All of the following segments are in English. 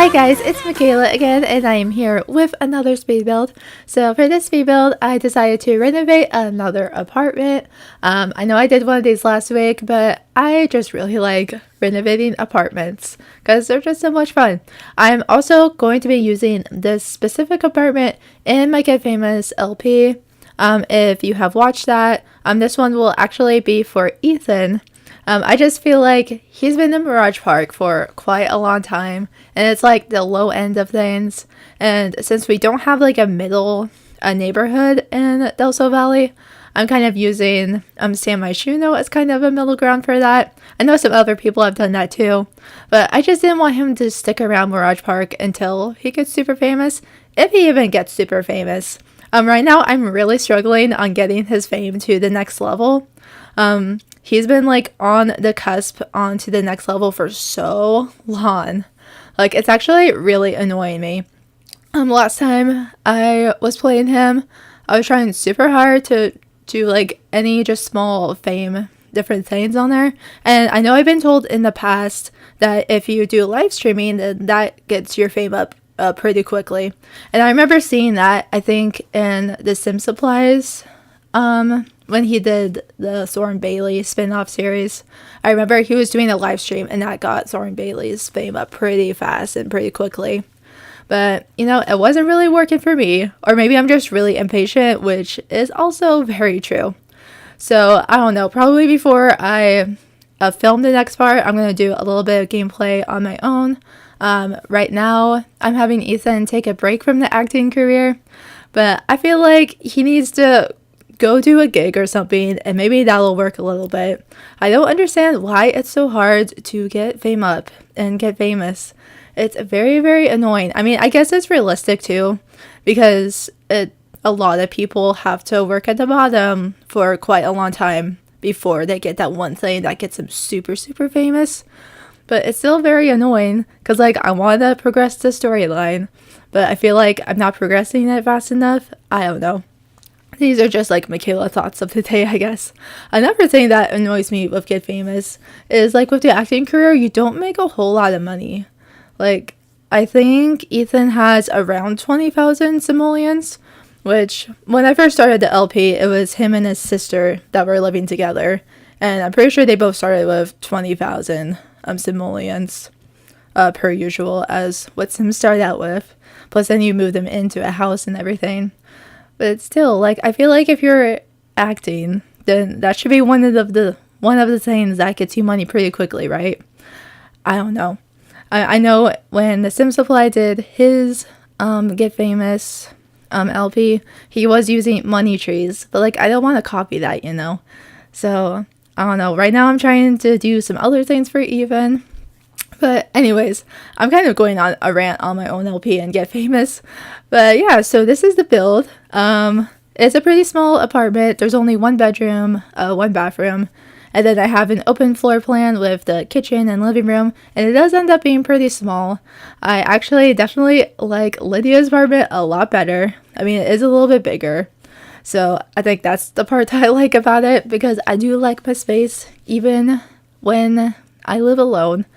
Hi guys, it's Mikaela again, and I am here with another speed build. So for this speed build, I decided to renovate another apartment. I know I did one of these last week, but I just really like renovating apartments because they're just so much fun. I'm also going to be using this specific apartment in my Get Famous LP. If you have watched that, this one will actually be for Ethan. I just feel like he's been in Mirage Park for quite a long time, and it's like the low end of things. And since we don't have like a middle neighborhood in Del Sol Valley, I'm kind of using San Myshuno as kind of a middle ground for that. I know some other people have done that too, but I just didn't want him to stick around Mirage Park until he gets super famous, if he even gets super famous. Right now, I'm really struggling on getting his fame to the next level. He's been like on the cusp onto the next level for so long. Like, it's actually really annoying me. Last time I was playing him, I was trying super hard to do like any just small fame different things on there. And I know I've been told in the past that if you do live streaming, then that gets your fame up pretty quickly. And I remember seeing that, I think, in the Sim Supplies, when he did the Soren Bailey spin-off series. I remember he was doing a live stream and that got Soren Bailey's fame up pretty fast and pretty quickly. But, you know, it wasn't really working for me. Or maybe I'm just really impatient, which is also very true. So, I don't know. Probably before I film the next part, I'm going to do a little bit of gameplay on my own. Right now, I'm having Ethan take a break from the acting career. But I feel like he needs to go do a gig or something, and maybe that'll work a little bit. I don't understand why it's so hard to get fame up and get famous. It's very, very annoying. I mean, I guess it's realistic too, because a lot of people have to work at the bottom for quite a long time before they get that one thing that gets them super, super famous. But it's still very annoying, because like, I want to progress the storyline, but I feel like I'm not progressing it fast enough. I don't know. These are just like Mikaela thoughts of the day, I guess. Another thing that annoys me with Get Famous is like with the acting career, you don't make a whole lot of money. Like, I think Ethan has around 20,000 simoleons, which when I first started the LP, it was him and his sister that were living together. And I'm pretty sure they both started with 20,000 simoleons per usual as what Sims started out with. Plus then you move them into a house and everything. But still, like, I feel like if you're acting, then that should be one of the things that gets you money pretty quickly, right? I don't know. I know when the Sim Supply did his Get Famous LP, he was using money trees, but like, I don't want to copy that, you know? So I don't know. Right now I'm trying to do some other things for Even. But anyways, I'm kind of going on a rant on my own LP and Get Famous. But yeah, so this is the build. It's a pretty small apartment. There's only one bedroom, one bathroom. And then I have an open floor plan with the kitchen and living room. And it does end up being pretty small. I actually definitely like Lydia's apartment a lot better. I mean, it is a little bit bigger. So I think that's the part that I like about it, because I do like my space even when I live alone.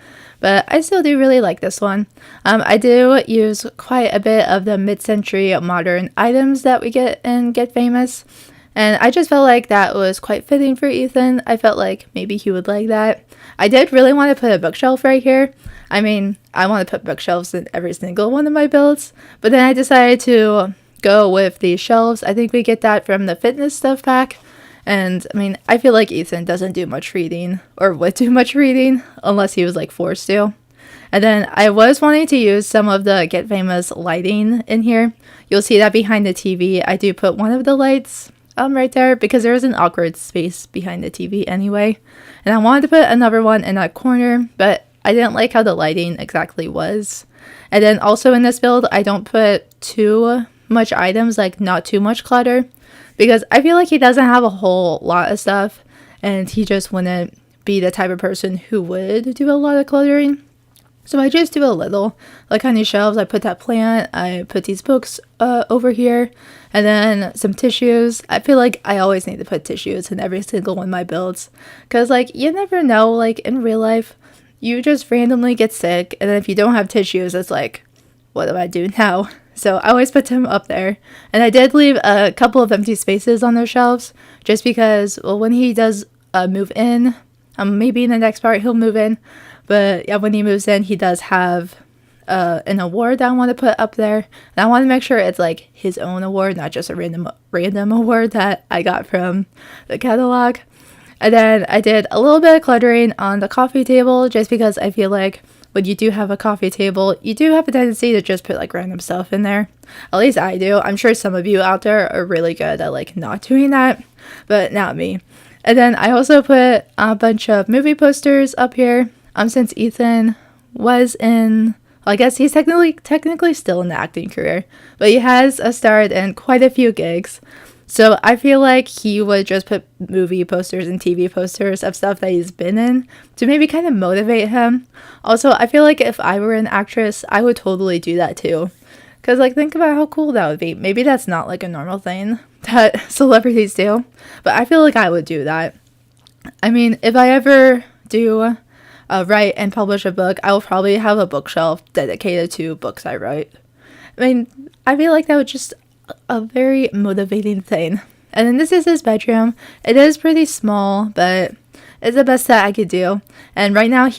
But I still do really like this one. I do use quite a bit of the mid-century modern items that we get in Get Famous. And I just felt like that was quite fitting for Ethan. I felt like maybe he would like that. I did really want to put a bookshelf right here. I mean, I want to put bookshelves in every single one of my builds. But then I decided to go with these shelves. I think we get that from the fitness stuff pack. And I mean, I feel like Ethan doesn't do much reading, or would do much reading, unless he was like forced to. And then I was wanting to use some of the Get Famous lighting in here. You'll see that behind the TV, I do put one of the lights right there, because there is an awkward space behind the TV anyway. And I wanted to put another one in that corner, but I didn't like how the lighting exactly was. And then also in this build, I don't put too much items, like not too much clutter, because I feel like he doesn't have a whole lot of stuff, and he just wouldn't be the type of person who would do a lot of cluttering. So I just do a little. Like on these shelves, I put that plant, I put these books over here, and then some tissues. I feel like I always need to put tissues in every single one of my builds, because like, you never know, like in real life, you just randomly get sick, and then if you don't have tissues, it's like, what do I do now? So I always put them up there. And I did leave a couple of empty spaces on those shelves just because, well, when he does move in, maybe in the next part he'll move in, but yeah, when he moves in, he does have an award that I want to put up there, and I want to make sure it's like his own award, not just a random award that I got from the catalog. And then I did a little bit of cluttering on the coffee table just because I feel like when you do have a coffee table, you do have a tendency to just put like random stuff in there. At least I do. I'm sure some of you out there are really good at like not doing that, but not me. And then I also put a bunch of movie posters up here. Since Ethan was in, well, I guess he's technically still in the acting career, but he has starred in quite a few gigs. So I feel like he would just put movie posters and TV posters of stuff that he's been in to maybe kind of motivate him. Also, I feel like if I were an actress, I would totally do that too. Because, like, think about how cool that would be. Maybe that's not, like, a normal thing that celebrities do, but I feel like I would do that. I mean, if I ever do write and publish a book, I will probably have a bookshelf dedicated to books I write. I mean, I feel like that would just a very motivating thing. And then this is his bedroom. It is pretty small, but it's the best that I could do. And right now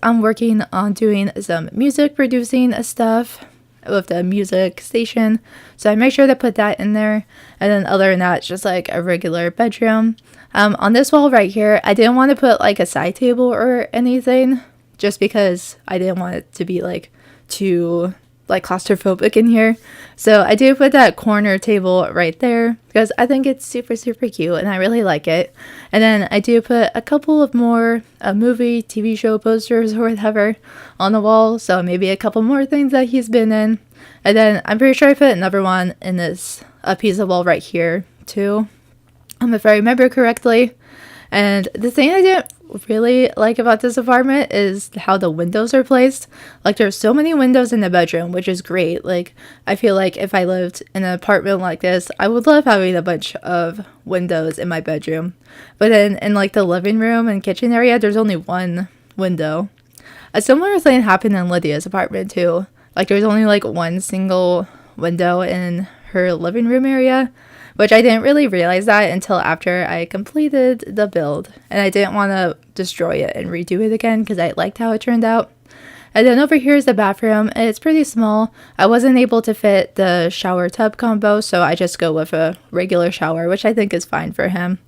I'm working on doing some music producing stuff with the music station, so I make sure to put that in there. And then other than that, it's just like a regular bedroom. On this wall right here, I didn't want to put like a side table or anything, just because I didn't want it to be like too like claustrophobic in here. So I do put that corner table right there because I think it's super cute and I really like it. And then I do put a couple of more movie, TV show posters or whatever on the wall. So maybe a couple more things that he's been in. And then I'm pretty sure I put another one in this piece of wall right here too, if I remember correctly. And the thing I didn't really like about this apartment is how the windows are placed. Like, there's so many windows in the bedroom, which is great. Like, I feel like if I lived in an apartment like this, I would love having a bunch of windows in my bedroom. But then in like the living room and kitchen area, there's only one window. A similar thing happened in Lydia's apartment too. Like, there's only like one single window in her living room area, which I didn't really realize that until after I completed the build, and I didn't want to destroy it and redo it again because I liked how it turned out. And then over here is the bathroom. It's pretty small. I wasn't able to fit the shower tub combo, so I just go with a regular shower, which I think is fine for him.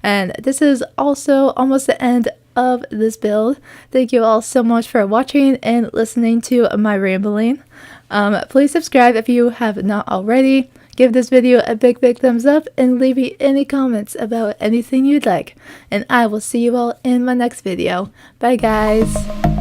And this is also almost the end of this build. Thank you all so much for watching and listening to my rambling. Please subscribe if you have not already. Give this video a big thumbs up and leave me any comments about anything you'd like. And I will see you all in my next video. Bye guys!